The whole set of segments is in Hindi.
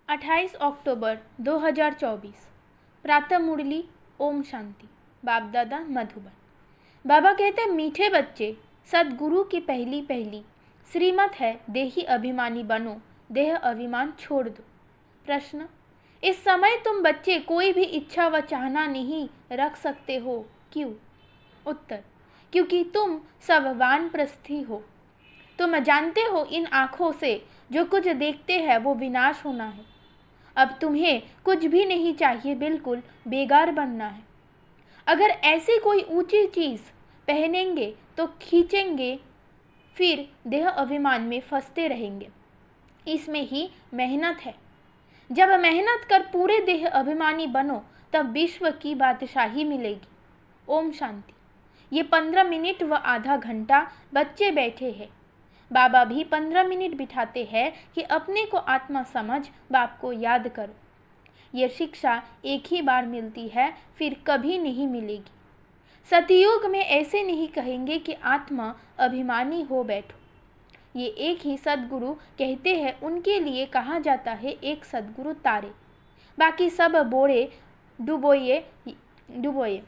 28 अक्टूबर 2024 प्रातः मुरली। ओम शांति। बाप दादा मधुबन। बाबा कहते हैं, मीठे बच्चे, सदगुरु की पहली पहली श्रीमत है, देही अभिमानी बनो, देह अभिमान छोड़ दो। प्रश्न, इस समय तुम बच्चे कोई भी इच्छा व चाहना नहीं रख सकते हो, क्यों? उत्तर, क्योंकि तुम सब वानप्रस्थी हो। तुम जानते हो इन आँखों से जो कुछ देखते हैं वो विनाश होना है। अब तुम्हें कुछ भी नहीं चाहिए, बिल्कुल बेगार बनना है। अगर ऐसी कोई ऊंची चीज़ पहनेंगे तो खींचेंगे, फिर देह अभिमान में फंसते रहेंगे। इसमें ही मेहनत है। जब मेहनत कर पूरे देह अभिमानी बनो तब विश्व की बादशाही मिलेगी। ओम शांति। ये 15 मिनट व आधा घंटा बच्चे बैठे हैं। बाबा भी 15 मिनट बिठाते हैं कि अपने को आत्मा समझ बाप को याद करो। ये शिक्षा एक ही बार मिलती है, फिर कभी नहीं मिलेगी। सतयुग में ऐसे नहीं कहेंगे कि आत्मा अभिमानी हो बैठो। ये एक ही सदगुरु कहते हैं, उनके लिए कहा जाता है एक सदगुरु तारे, बाकी सब बोरे डुबोए।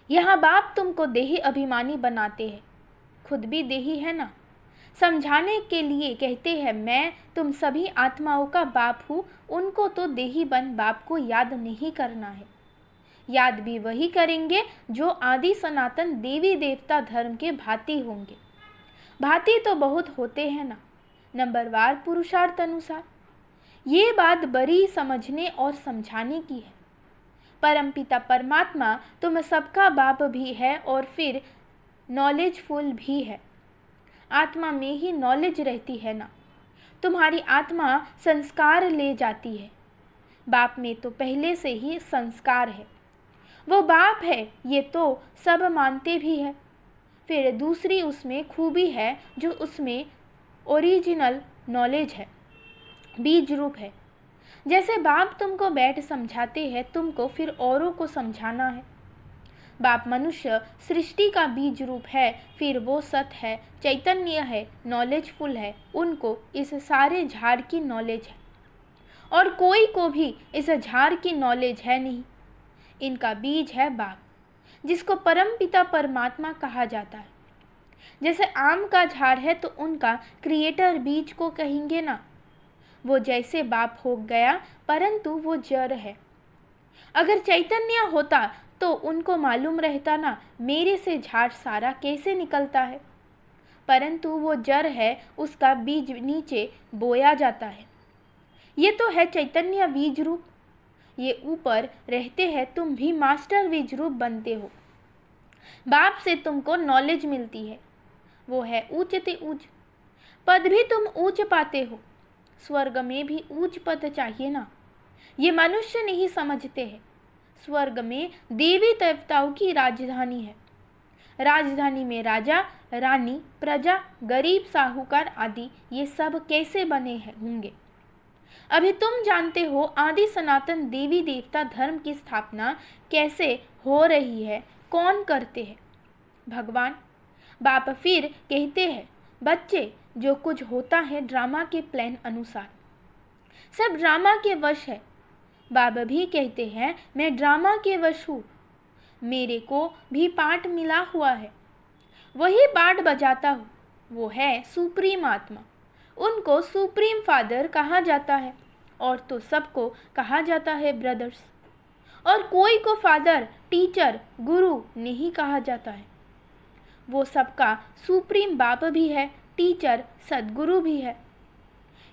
यहाँ बाप तुमको देही अभिमानी बनाते हैं, खुद भी देही है ना। समझाने के लिए कहते हैं, मैं तुम सभी आत्माओं का बाप हूँ, उनको तो देही बन बाप को याद नहीं करना है। याद भी वही करेंगे जो आदि सनातन देवी देवता धर्म के भांति होंगे। भांति तो बहुत होते हैं ना, नंबरवार पुरुषार्थ अनुसार। ये बात बड़ी समझने और समझाने की है। परमपिता परमात्मा तुम सबका बाप भी है और फिर नॉलेजफुल भी है। आत्मा में ही नॉलेज रहती है ना। तुम्हारी आत्मा संस्कार ले जाती है। बाप में तो पहले से ही संस्कार है। वो बाप है, ये तो सब मानते भी है। फिर दूसरी उसमें खूबी है जो उसमें ओरिजिनल नॉलेज है, बीज रूप है। जैसे बाप तुमको बैठ समझाते हैं, तुमको फिर औरों को समझाना है। बाप मनुष्य सृष्टि का बीज रूप है, फिर वो सत है, चैतन्य है, नॉलेजफुल है। उनको इस सारे झाड़ की नॉलेज है और कोई को भी इस झाड़ की नॉलेज है नहीं। इनका बीज है बाप, जिसको परमपिता परमात्मा कहा जाता है। जैसे आम का झाड़ है तो उनका क्रिएटर बीज को कहेंगे ना। वो जैसे बाप हो गया, परंतु वो जड़ है। अगर चैतन्य होता तो उनको मालूम रहता ना, मेरे से झाड़ सारा कैसे निकलता है। परंतु वो जड़ है, उसका बीज नीचे बोया जाता है। ये तो है चैतन्य बीज रूप। ये ऊपर रहते हैं, तुम भी मास्टर बीज रूप बनते हो। बाप से तुमको नॉलेज मिलती है, वो है ऊंचते ऊंच। पद भी तुम ऊंच पाते हो। स्वर्ग में भी ऊंच पद चाहिए ना। ये मनुष्य नहीं समझते हैं। स्वर्ग में देवी देवताओं की राजधानी है। राजधानी में राजा, रानी, प्रजा, गरीब, साहूकार आदि ये सब कैसे बने हैं होंगे। अभी तुम जानते हो आदि सनातन देवी देवता धर्म की स्थापना कैसे हो रही है, कौन करते हैं? भगवान। बाप फिर कहते हैं, बच्चे, जो कुछ होता है ड्रामा के प्लान अनुसार, सब ड्रामा के वश है। बाबा भी कहते हैं, मैं ड्रामा के वश हूँ। मेरे को भी पार्ट मिला हुआ है, वही पार्ट बजाता हूँ। वो है सुप्रीम आत्मा। उनको सुप्रीम फादर कहा जाता है और तो सबको कहा जाता है ब्रदर्स। और कोई को फादर, टीचर, गुरु नहीं कहा जाता है। वो सबका सुप्रीम बाप भी है, टीचर, सदगुरु भी है।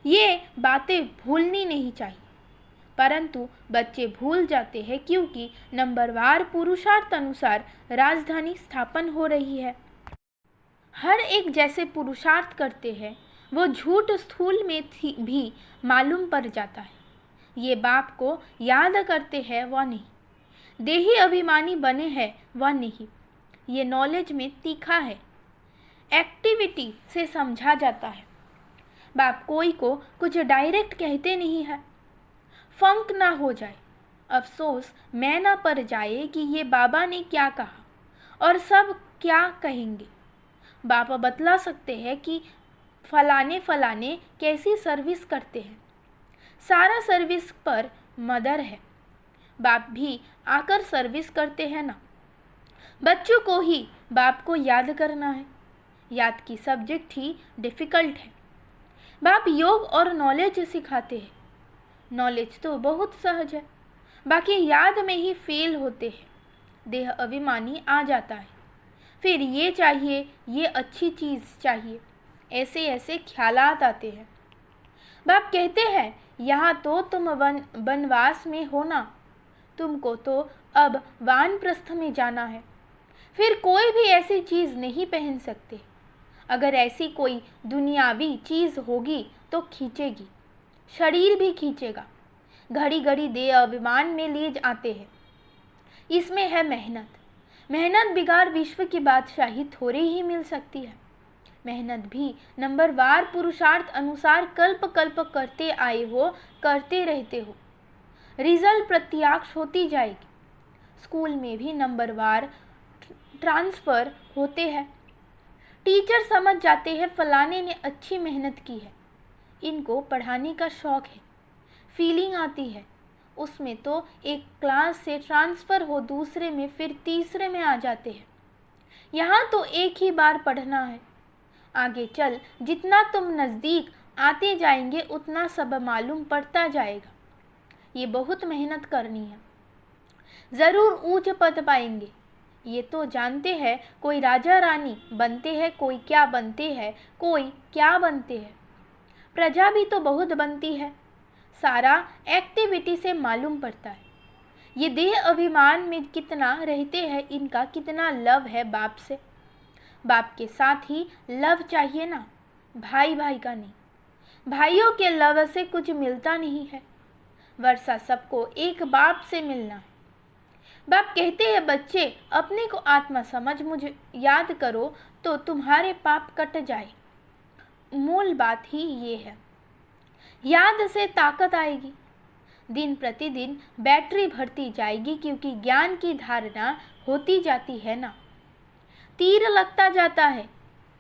ये बातें भूलनी नहीं चाहिए, परंतु बच्चे भूल जाते हैं क्योंकि नंबरवार पुरुषार्थ अनुसार राजधानी स्थापन हो रही है। हर एक जैसे पुरुषार्थ करते हैं, वो झूठ स्थूल में भी मालूम पड़ जाता है। ये बाप को याद करते हैं वह नहीं। देही अभिमानी बने हैं वह नहीं। ये नॉलेज में तीखा है, एक्टिविटी से समझा जाता है। बाप कोई को कुछ डायरेक्ट कहते नहीं है। फंक ना हो जाए, अफसोस मैं ना पड़ जाए कि ये बाबा ने क्या कहा और सब क्या कहेंगे। बाबा बतला सकते हैं कि फलाने फलाने कैसी सर्विस करते हैं। सारा सर्विस पर मदर है। बाप भी आकर सर्विस करते हैं ना। बच्चों को ही बाप को याद करना है। याद की सब्जेक्ट ही डिफ़िकल्ट है। बाप योग और नॉलेज सिखाते हैं। नॉलेज तो बहुत सहज है, बाकी याद में ही फेल होते हैं। देह अभिमानी आ जाता है, फिर ये चाहिए, ये अच्छी चीज़ चाहिए, ऐसे ऐसे ख्यालात आते हैं। बाप कहते हैं यहाँ तो तुम वनवास में हो ना, तुमको तो अब वानप्रस्थ में जाना है। फिर कोई भी ऐसी चीज़ नहीं पहन सकते। अगर ऐसी कोई दुनियावी चीज़ होगी तो खींचेगी, शरीर भी खींचेगा। घड़ी घड़ी देह अभिमान में ले आते हैं। इसमें है मेहनत। मेहनत बिगाड़ विश्व की बादशाही थोड़ी ही मिल सकती है। मेहनत भी नंबरवार पुरुषार्थ अनुसार कल्प कल्प करते आए हो, करते रहते हो, रिजल्ट प्रत्यक्ष होती जाएगी। स्कूल में भी नंबरवार ट्रांसफ़र होते हैं। टीचर समझ जाते हैं फलाने ने अच्छी मेहनत की है, इनको पढ़ाने का शौक़ है। फीलिंग आती है उसमें तो एक क्लास से ट्रांसफ़र हो दूसरे में, फिर तीसरे में आ जाते हैं। यहाँ तो एक ही बार पढ़ना है। आगे चल जितना तुम नज़दीक आते जाएंगे उतना सब मालूम पड़ता जाएगा। ये बहुत मेहनत करनी है, ज़रूर ऊंच पद पाएंगे। ये तो जानते हैं कोई राजा रानी बनते हैं, कोई क्या बनते हैं, कोई क्या बनते हैं। प्रजा भी तो बहुत बनती है, सारा एक्टिविटी से मालूम पड़ता है। ये देह अभिमान में कितना रहते हैं, इनका कितना लव है बाप से। बाप के साथ ही लव चाहिए ना, भाई भाई का नहीं। भाइयों के लव से कुछ मिलता नहीं है, वर्षा सबको एक बाप से मिलना है। बाप कहते हैं बच्चे अपने को आत्मा समझ मुझे याद करो तो तुम्हारे पाप कट जाए। मूल बात ही ये है, याद से ताकत आएगी। दिन प्रतिदिन बैटरी भरती जाएगी, क्योंकि ज्ञान की धारणा होती जाती है ना। तीर लगता जाता है।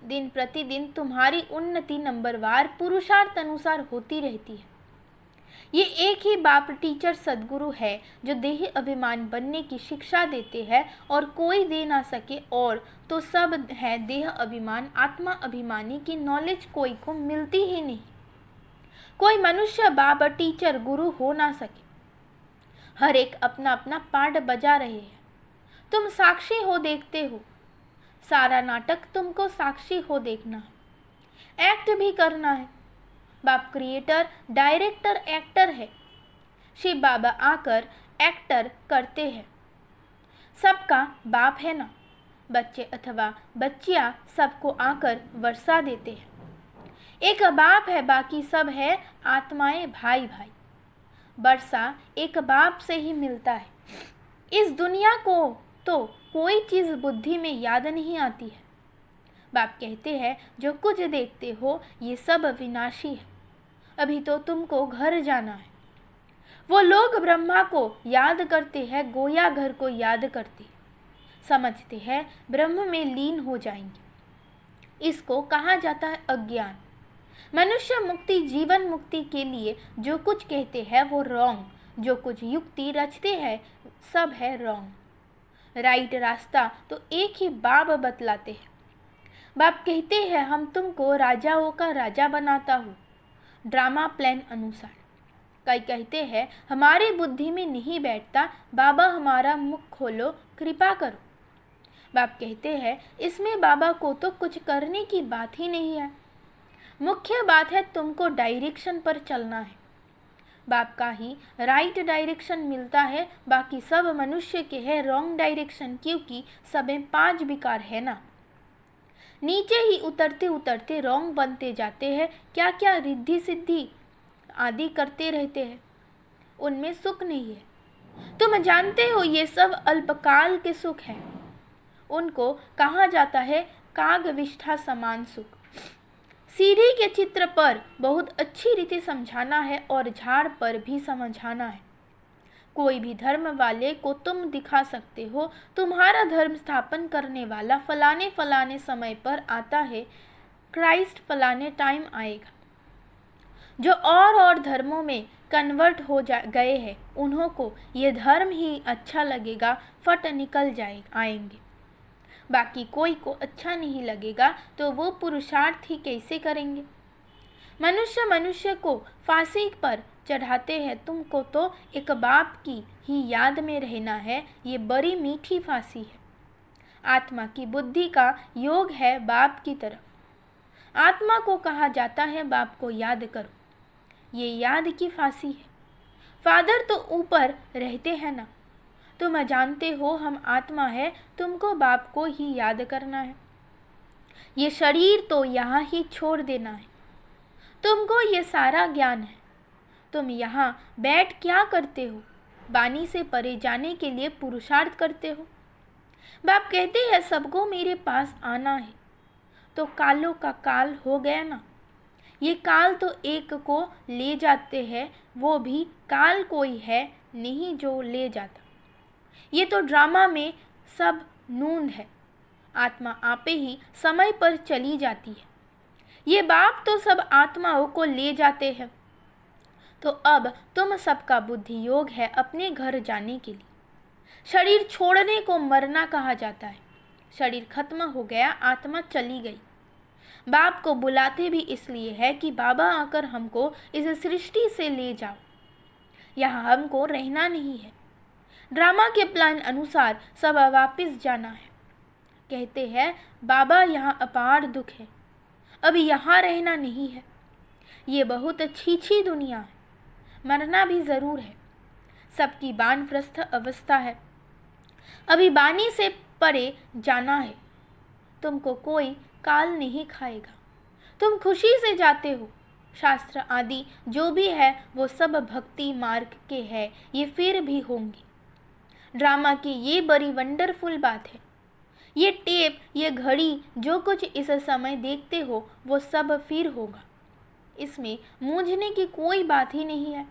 दिन प्रतिदिन तुम्हारी उन्नति नंबरवार पुरुषार्थ अनुसार होती रहती है। ये एक ही बाप टीचर सद्गुरु है जो देह अभिमान बनने की शिक्षा देते हैं और कोई दे ना सके, और तो सब है देह अभिमान आत्मा अभिमानी की नॉलेज कोई को मिलती ही नहीं। कोई मनुष्य बाप टीचर गुरु हो ना सके। हर एक अपना अपना पार्ट बजा रहे हैं। तुम साक्षी हो, देखते हो। सारा नाटक तुमको साक्षी हो देखना है, एक्ट भी करना है। बाप क्रिएटर डायरेक्टर एक्टर है। शिव बाबा आकर एक्टर करते हैं। सबका बाप है ना। बच्चे अथवा बच्चियां सबको आकर वर्षा देते हैं। एक बाप है, बाकी सब है आत्माएं भाई भाई। वर्षा एक बाप से ही मिलता है। इस दुनिया को तो कोई चीज़ बुद्धि में याद नहीं आती है। बाप कहते हैं जो कुछ देखते हो ये सब विनाशी है, अभी तो तुमको घर जाना है। वो लोग ब्रह्मा को याद करते हैं, गोया घर को याद करते, समझते हैं ब्रह्म में लीन हो जाएंगे। इसको कहा जाता है अज्ञान। मनुष्य मुक्ति जीवन मुक्ति के लिए जो कुछ कहते हैं वो रॉन्ग, जो कुछ युक्ति रचते हैं सब है रॉन्ग। राइट रास्ता तो एक ही बाप बतलाते हैं। बाप कहते हैं हम तुमको राजाओं का राजा बनाता हूँ, ड्रामा प्लान अनुसार। कई कहते हैं हमारी बुद्धि में नहीं बैठता, बाबा हमारा मुख खोलो, कृपा करो। बाप कहते हैं इसमें बाबा को तो कुछ करने की बात ही नहीं है। मुख्य बात है तुमको डायरेक्शन पर चलना है। बाप का ही राइट डायरेक्शन मिलता है, बाकी सब मनुष्य के है रॉन्ग डायरेक्शन, क्योंकि सबे 5 विकार है ना। नीचे ही उतरते उतरते रॉन्ग बनते जाते हैं। क्या क्या रिद्धि सिद्धि आदि करते रहते हैं, उनमें सुख नहीं है। तुम जानते हो ये सब अल्पकाल के सुख हैं। उनको कहा जाता है कागविष्ठा समान सुख। सीढ़ी के चित्र पर बहुत अच्छी रीति समझाना है और झाड़ पर भी समझाना है। कोई भी धर्म वाले को तुम दिखा सकते हो तुम्हारा धर्म स्थापन करने वाला फलाने फलाने समय पर आता है, क्राइस्ट फलाने टाइम आएगा। जो और धर्मों में कन्वर्ट हो गए हैं, उन्हों को ये धर्म ही अच्छा लगेगा, फट निकल आएंगे। बाकी कोई को अच्छा नहीं लगेगा तो वो पुरुषार्थ ही कैसे करेंगे। मनुष्य मनुष्य को फांसी पर चढ़ाते हैं, तुमको तो एक बाप की ही याद में रहना है, ये बड़ी मीठी फांसी है। आत्मा की बुद्धि का योग है बाप की तरफ। आत्मा को कहा जाता है बाप को याद करो, ये याद की फांसी है। फादर तो ऊपर रहते हैं ना, तुम जानते हो हम आत्मा है, तुमको बाप को ही याद करना है। ये शरीर तो यहाँ ही छोड़ देना है। तुमको ये सारा ज्ञान है, तुम यहाँ बैठ क्या करते हो? बानी से परे जाने के लिए पुरुषार्थ करते हो। बाप कहते हैं सबको मेरे पास आना है, तो कालों का काल हो गया ना। ये काल तो एक को ले जाते हैं, वो भी काल कोई है नहीं जो ले जाता। ये तो ड्रामा में सब नूंद है, आत्मा आपे ही समय पर चली जाती है। ये बाप तो सब आत्माओं को ले जाते हैं। तो अब तुम सबका बुद्धि योग है अपने घर जाने के लिए। शरीर छोड़ने को मरना कहा जाता है। शरीर खत्म हो गया, आत्मा चली गई। बाप को बुलाते भी इसलिए है कि बाबा आकर हमको इस सृष्टि से ले जाओ, यहाँ हमको रहना नहीं है। ड्रामा के प्लान अनुसार सब वापस जाना है। कहते हैं बाबा यहाँ अपार दुख है, अभी यहाँ रहना नहीं है। ये बहुत अच्छी दुनिया है, मरना भी ज़रूर है। सबकी वानप्रस्थ अवस्था है, अभी बानी से परे जाना है। तुमको कोई काल नहीं खाएगा, तुम खुशी से जाते हो। शास्त्र आदि जो भी है वो सब भक्ति मार्ग के है, ये फिर भी होंगी। ड्रामा की ये बड़ी वंडरफुल बात है। ये टेप, ये घड़ी, जो कुछ इस समय देखते हो वो सब फिर होगा। इसमें मूंझने की कोई बात ही नहीं है।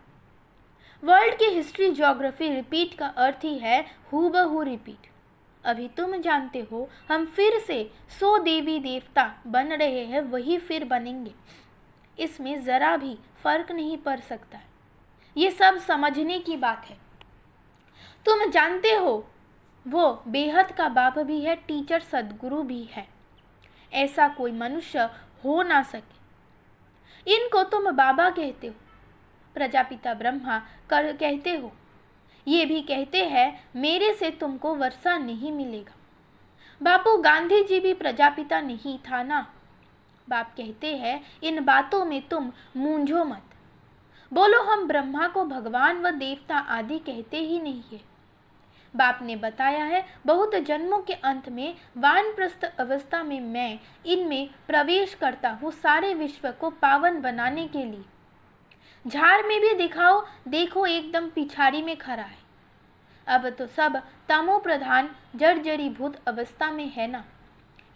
वर्ल्ड की हिस्ट्री ज्योग्राफी रिपीट का अर्थ ही है हूबहू रिपीट। अभी तुम जानते हो हम फिर से 100 देवी देवता बन रहे हैं, वही फिर बनेंगे। इसमें ज़रा भी फर्क नहीं पड़ सकता है। ये सब समझने की बात है। तुम जानते हो वो बेहद का बाप भी है, टीचर सदगुरु भी है। ऐसा कोई मनुष्य हो ना सके। इनको तुम बाबा कहते हो, प्रजापिता ब्रह्मा कहते हो। ये भी कहते हैं मेरे से तुमको वर्षा नहीं मिलेगा। बापू गांधी जी भी प्रजापिता नहीं था ना। बाप कहते हैं इन बातों में तुम मूंझो मत। बोलो हम ब्रह्मा को भगवान व देवता आदि कहते ही नहीं है। बाप ने बताया है बहुत जन्मों के अंत में वानप्रस्थ अवस्था में मैं इनमें प्रवेश करता हूँ सारे विश्व को पावन बनाने के लिए। झाड़ में भी दिखाओ, देखो एकदम पिछाड़ी में खड़ा है। अब तो सब तमो प्रधान जर्जरीभूत अवस्था में है ना।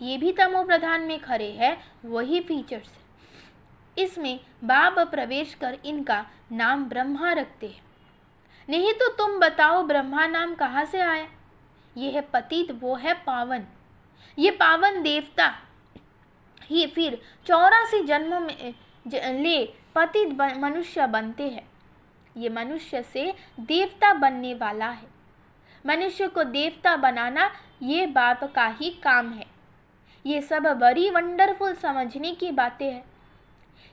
ये भी तमो प्रधान में खड़े हैं, वही फीचर्स है। इसमें बाप प्रवेश कर इनका नाम ब्रह्मा रखते हैं। नहीं तो तुम बताओ ब्रह्मा नाम कहाँ से आया? ये है पतित, वो है पावन। ये पावन देवता ही फिर 84 जन्मों में ले पतित मनुष्य बनते हैं। ये मनुष्य से देवता बनने वाला है। मनुष्य को देवता बनाना ये बाप का ही काम है। ये सब बड़ी वंडरफुल समझने की बातें हैं।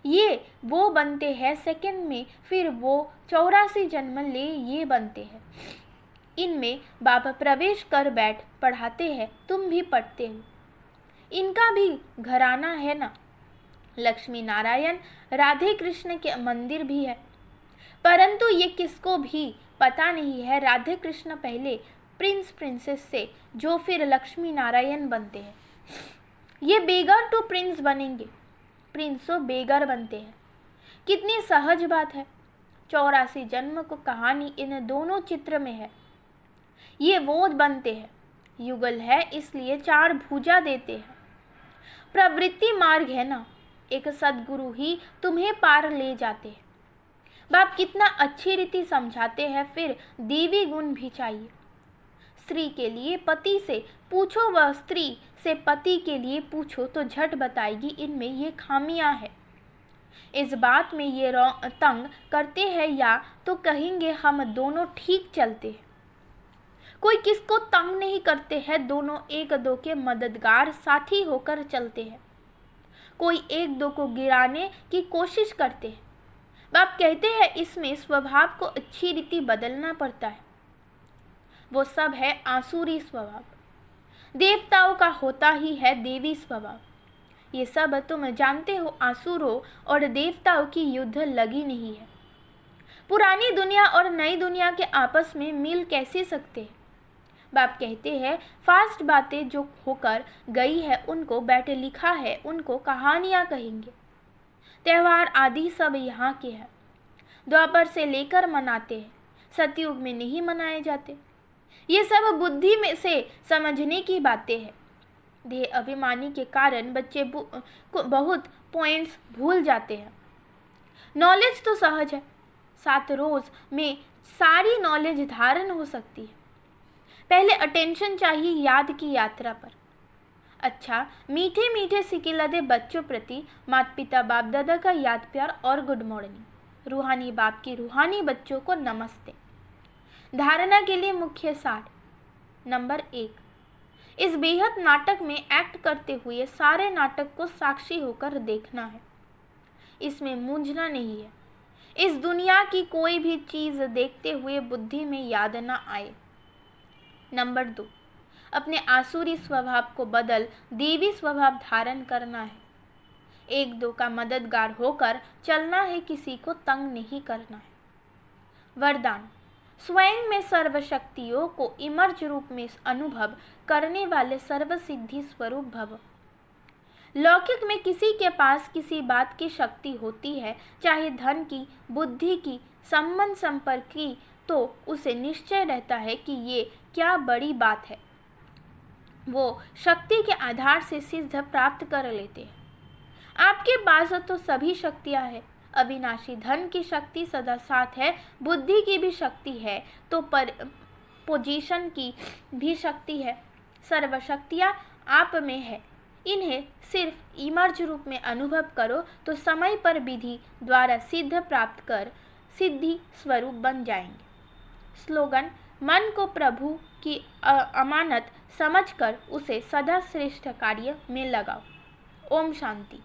ये वो बनते हैं सेकंड में, फिर वो 84 जन्म ले ये बनते हैं। इनमें बाप प्रवेश कर बैठ पढ़ाते हैं, तुम भी पढ़ते हो। इनका भी घराना है ना। लक्ष्मी नारायण राधे कृष्ण के मंदिर भी है, परंतु ये किसको भी पता नहीं है राधे कृष्ण पहले प्रिंस प्रिंसेस से जो फिर लक्ष्मी नारायण बनते हैं। ये बेगर टू प्रिंस बनेंगे, प्रिंसो बेगर बनते हैं। कितनी सहज बात है। 84 जन्म को कहानी इन दोनों चित्र में है। ये वो बनते हैं, युगल है इसलिए 4 भुजा देते हैं। प्रवृत्ति मार्ग है ना, एक सदगुरु ही तुम्हें पार ले जाते हैं। बाप कितना अच्छी रीति समझाते हैं। फिर देवी गुण भी चाहिए। स्त्री के लिए पति से पूछो व स्त्री से पति के लिए पूछो तो झट बताएगी इनमें ये खामियां है। इस बात में ये तंग करते हैं या तो कहेंगे हम दोनों ठीक चलते हैं। कोई किसको तंग नहीं करते हैं, दोनों एक दो के मददगार साथी होकर चलते हैं। कोई एक दो को गिराने की कोशिश करते हैं। बाप कहते हैं इसमें स्वभाव को अच्छी रीति बदलना पड़ता है। वो सब है आसुरी स्वभाव, देवताओं का होता ही है देवी स्वभाव। ये सब तुम जानते हो, आसुरों और देवताओं की युद्ध लगी नहीं है। पुरानी दुनिया और नई दुनिया के आपस में मिल कैसे सकते हैं? बाप कहते हैं फास्ट बातें जो होकर गई है उनको बैठे लिखा है, उनको कहानियाँ कहेंगे। त्यौहार आदि सब यहाँ के हैं, द्वापर से लेकर मनाते हैं, सतयुग में नहीं मनाए जाते। ये सब बुद्धि में से समझने की बातें हैं। देह अभिमानी के कारण बच्चे बहुत पॉइंट्स भूल जाते हैं। नॉलेज तो सहज है, 7 रोज में सारी नॉलेज धारण हो सकती है। पहले अटेंशन चाहिए याद की यात्रा पर। अच्छा, मीठे मीठे सिकिलदे बच्चों प्रति माता पिता बाप दादा का याद प्यार और गुड मॉर्निंग। रूहानी बाप की रूहानी बच्चों को नमस्ते। धारणा के लिए मुख्य सार। नंबर 1, इस बेहद नाटक में एक्ट करते हुए सारे नाटक को साक्षी होकर देखना है। इसमें मूंझना नहीं है। इस दुनिया की कोई भी चीज़ देखते हुए बुद्धि में याद न आए। नंबर 2, अपने आसुरी स्वभाव को बदल देवी स्वभाव धारण करना है। एक दो का मददगार होकर चलना है, किसी को तंग नहीं करना है। वरदान, स्वयं में सर्वशक्तियों को इमर्ज रूप में अनुभव करने वाले सर्वसिद्धि स्वरूप भव। लौकिक में किसी के पास किसी बात की शक्ति होती है, चाहे धन की, बुद्धि की, संबंध संपर्क की, तो उसे निश्चय रहता है कि ये क्या बड़ी बात है। वो शक्ति के आधार से सिद्ध प्राप्त कर लेते हैं। आपके पास तो सभी शक्तियाँ हैं। अविनाशी धन की शक्ति सदा साथ है, बुद्धि की भी शक्ति है, तो पोजीशन की भी शक्ति है। सर्वशक्तियाँ आप में है। इन्हें सिर्फ इमर्ज रूप में अनुभव करो तो समय पर विधि द्वारा सिद्ध प्राप्त कर सिद्धि स्वरूप बन जाएंगे। स्लोगन, मन को प्रभु की अमानत समझकर उसे सदा श्रेष्ठ कार्य में लगाओ। ओम शांति।